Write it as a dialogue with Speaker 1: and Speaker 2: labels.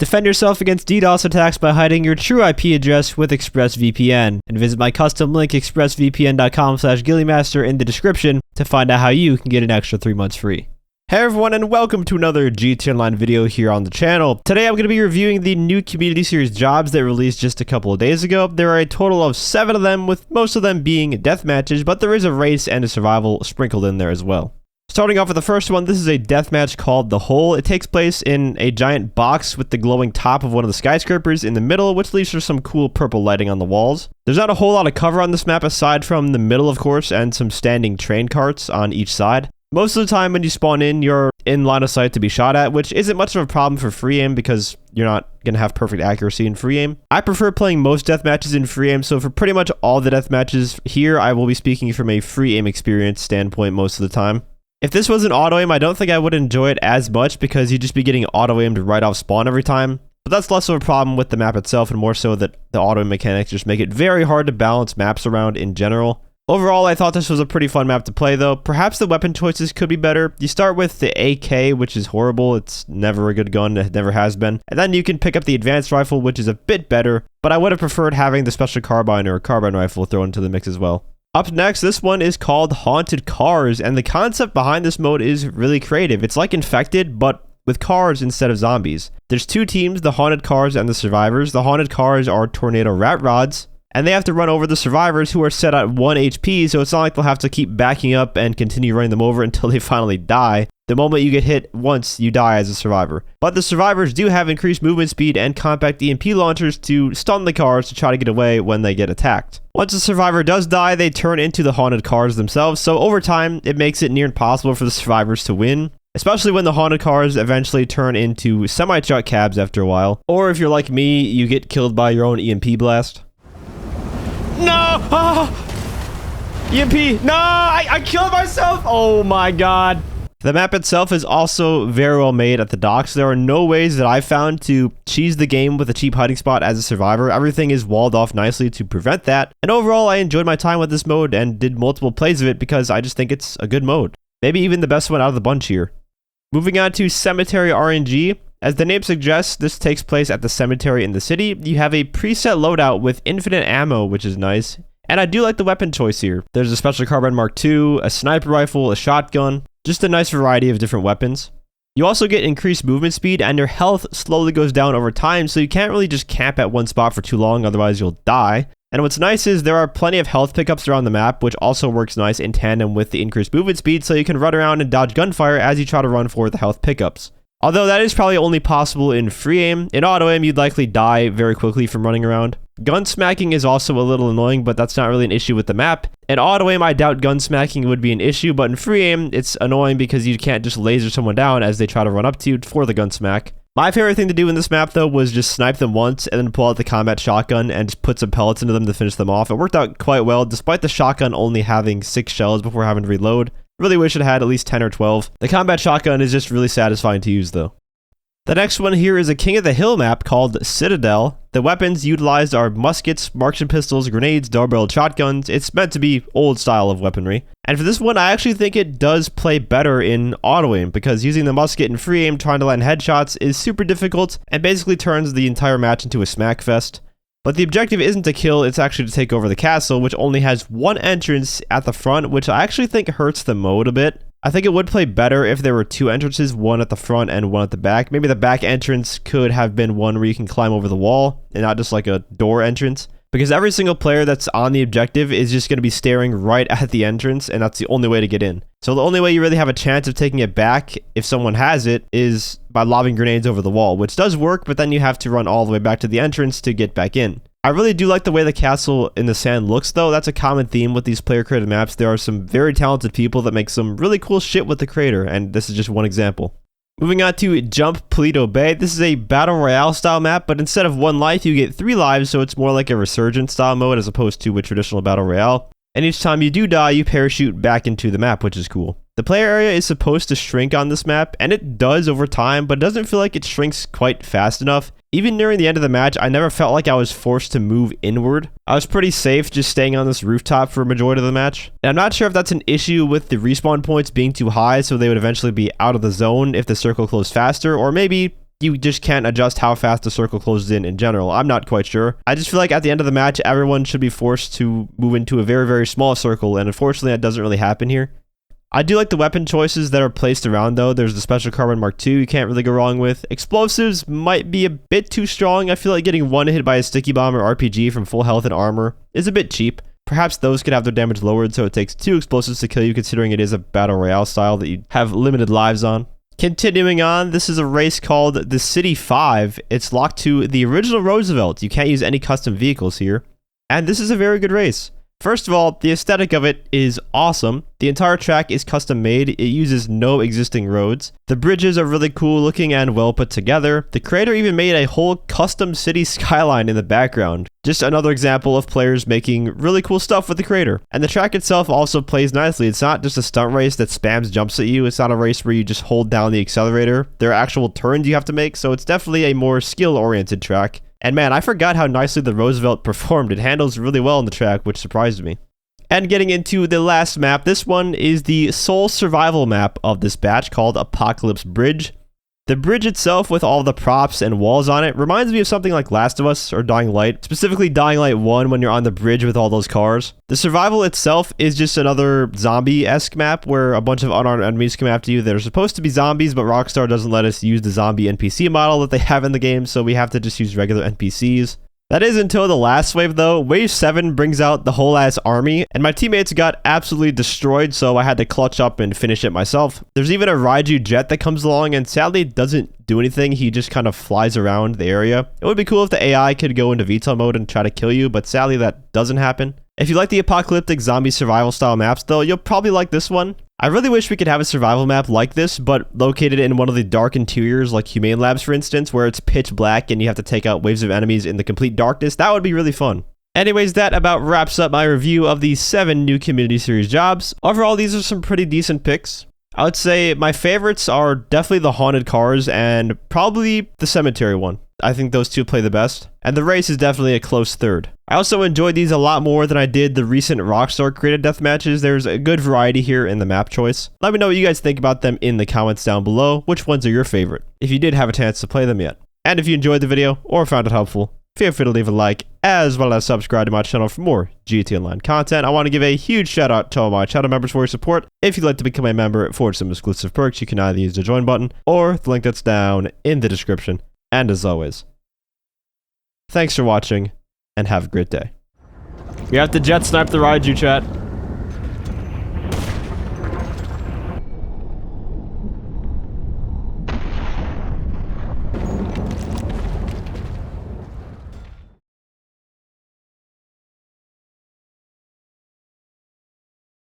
Speaker 1: Defend yourself against DDoS attacks by hiding your true IP address with ExpressVPN, and visit my custom link expressvpn.com/ghilliemaster in the description to find out how you can get an extra 3 months free. Hey everyone, and welcome to another GTA Online video here on the channel. Today I'm going to be reviewing the new Community Series jobs that released just a couple of days ago. There are a total of 7 of them, with most of them being death matches, but there is a race and a survival sprinkled in there as well. Starting off with the first one, this is a deathmatch called The Hole. It takes place in a giant box with the glowing top of one of the skyscrapers in the middle, which leaves for some cool purple lighting on the walls. There's not a whole lot of cover on this map aside from the middle, of course, and some standing train carts on each side. Most of the time when you spawn in, you're in line of sight to be shot at, which isn't much of a problem for free aim because you're not going to have perfect accuracy in free aim. I prefer playing most death matches in free aim, so for pretty much all the death matches here, I will be speaking from a free aim experience standpoint most of the time. If this was an auto aim, I don't think I would enjoy it as much because you'd just be getting auto aimed right off spawn every time. But that's less of a problem with the map itself and more so that the auto aim mechanics just make it very hard to balance maps around in general. Overall, I thought this was a pretty fun map to play though. Perhaps the weapon choices could be better. You start with the AK, which is horrible. It's never a good gun. It never has been. And then you can pick up the advanced rifle, which is a bit better. But I would have preferred having the special carbine or a carbine rifle thrown into the mix as well. Up next, this one is called Haunted Cars, and the concept behind this mode is really creative. It's like Infected, but with cars instead of zombies. There's 2 teams, the Haunted Cars and the Survivors. The Haunted Cars are tornado rat rods, and they have to run over the Survivors who are set at 1 HP, so it's not like they'll have to keep backing up and continue running them over until they finally die. The moment you get hit once, you die as a survivor. But the survivors do have increased movement speed and compact EMP launchers to stun the cars to try to get away when they get attacked. Once a survivor does die, they turn into the haunted cars themselves, so over time, it makes it near impossible for the survivors to win. Especially when the haunted cars eventually turn into semi-truck cabs after a while. Or if you're like me, you get killed by your own EMP blast. No! Oh! EMP! No! I killed myself! Oh my god. The map itself is also very well made at the docks. There are no ways that I've found to cheese the game with a cheap hiding spot as a survivor. Everything is walled off nicely to prevent that. And overall, I enjoyed my time with this mode and did multiple plays of it because I just think it's a good mode. Maybe even the best one out of the bunch here. Moving on to Cemetery RNG. As the name suggests, this takes place at the cemetery in the city. You have a preset loadout with infinite ammo, which is nice. And I do like the weapon choice here. There's a Special Carbine Mark II, a sniper rifle, a shotgun. Just a nice variety of different weapons. You also get increased movement speed and your health slowly goes down over time, so you can't really just camp at one spot for too long, otherwise you'll die. And what's nice is there are plenty of health pickups around the map, which also works nice in tandem with the increased movement speed, so you can run around and dodge gunfire as you try to run for the health pickups. Although that is probably only possible in free aim. In auto aim, you'd likely die very quickly from running around. Gun smacking is also a little annoying, but that's not really an issue with the map. In auto aim, I doubt gun smacking would be an issue, but in free aim, it's annoying because you can't just laser someone down as they try to run up to you for the gun smack. My favorite thing to do in this map, though, was just snipe them once and then pull out the combat shotgun and just put some pellets into them to finish them off. It worked out quite well, despite the shotgun only having 6 shells before having to reload. Really wish it had at least 10 or 12. The combat shotgun is just really satisfying to use, though. The next one here is a King of the Hill map called Citadel. The weapons utilized are muskets, marksman pistols, grenades, double-barreled shotguns. It's meant to be old style of weaponry. And for this one, I actually think it does play better in auto aim because using the musket in free aim trying to land headshots is super difficult and basically turns the entire match into a smack fest. But the objective isn't to kill, it's actually to take over the castle, which only has 1 entrance at the front, which I actually think hurts the mode a bit. I think it would play better if there were 2 entrances, one at the front and one at the back. Maybe the back entrance could have been one where you can climb over the wall and not just like a door entrance. Because every single player that's on the objective is just going to be staring right at the entrance, and that's the only way to get in. So the only way you really have a chance of taking it back, if someone has it, is by lobbing grenades over the wall, which does work, but then you have to run all the way back to the entrance to get back in. I really do like the way the castle in the sand looks, though. That's a common theme with these player-created maps. There are some very talented people that make some really cool shit with the creator, and this is just one example. Moving on to Jump Paleto Bay. This is a Battle Royale style map, but instead of 1 life, you get 3 lives, so it's more like a Resurgence style mode as opposed to a traditional Battle Royale. And each time you do die, you parachute back into the map, which is cool. The player area is supposed to shrink on this map, and it does over time, but it doesn't feel like it shrinks quite fast enough. Even nearing the end of the match, I never felt like I was forced to move inward. I was pretty safe just staying on this rooftop for a majority of the match. And I'm not sure if that's an issue with the respawn points being too high, so they would eventually be out of the zone if the circle closed faster, or maybe you just can't adjust how fast the circle closes in general. I'm not quite sure. I just feel like at the end of the match, everyone should be forced to move into a very, very small circle, and unfortunately that doesn't really happen here. I do like the weapon choices that are placed around though. There's the Special Carbon Mark II you can't really go wrong with. Explosives might be a bit too strong. I feel like getting one hit by a Sticky Bomb or RPG from full health and armor is a bit cheap. Perhaps those could have their damage lowered so it takes 2 explosives to kill you, considering it is a battle royale style that you have limited lives on. Continuing on, this is a race called the City 5. It's locked to the original Roosevelt. You can't use any custom vehicles here. And this is a very good race. First of all, the aesthetic of it is awesome. The entire track is custom made. It uses no existing roads. The bridges are really cool looking and well put together. The creator even made a whole custom city skyline in the background. Just another example of players making really cool stuff with the creator. And the track itself also plays nicely. It's not just a stunt race that spams jumps at you. It's not a race where you just hold down the accelerator. There are actual turns you have to make, so it's definitely a more skill-oriented track. And man, I forgot how nicely the Roosevelt performed. It handles really well on the track, which surprised me. And getting into the last map, this one is the sole survival map of this batch called Apocalypse Bridge. The bridge itself, with all the props and walls on it, reminds me of something like Last of Us or Dying Light, specifically Dying Light 1 when you're on the bridge with all those cars. The survival itself is just another zombie-esque map where a bunch of unarmed enemies come after you. They're supposed to be zombies, but Rockstar doesn't let us use the zombie NPC model that they have in the game, so we have to just use regular NPCs. That is until the last wave though. Wave 7 brings out the whole ass army, and my teammates got absolutely destroyed, so I had to clutch up and finish it myself. There's even a Raiju jet that comes along, and sadly it doesn't do anything. He just kind of flies around the area. It would be cool if the AI could go into VTOL mode and try to kill you, but sadly that doesn't happen. If you like the apocalyptic zombie survival style maps though, you'll probably like this one. I really wish we could have a survival map like this, but located in one of the dark interiors like Humane Labs for instance, where it's pitch black and you have to take out waves of enemies in the complete darkness. That would be really fun. Anyways, that about wraps up my review of the 7 new community series jobs. Overall, these are some pretty decent picks. I would say my favorites are definitely the haunted cars and probably the cemetery one. I think those two play the best. And the race is definitely a close third. I also enjoyed these a lot more than I did the recent Rockstar created death matches. There's a good variety here in the map choice. Let me know what you guys think about them in the comments down below. Which ones are your favorite, if you did have a chance to play them yet. And if you enjoyed the video or found it helpful, feel free to leave a like, as well as subscribe to my channel for more GT Online content. I want to give a huge shout out to all my channel members for your support. If you'd like to become a member for some exclusive perks, you can either use the join button or the link that's down in the description. And as always, thanks for watching and have a great day. We have to jet snipe the Raiju, chat.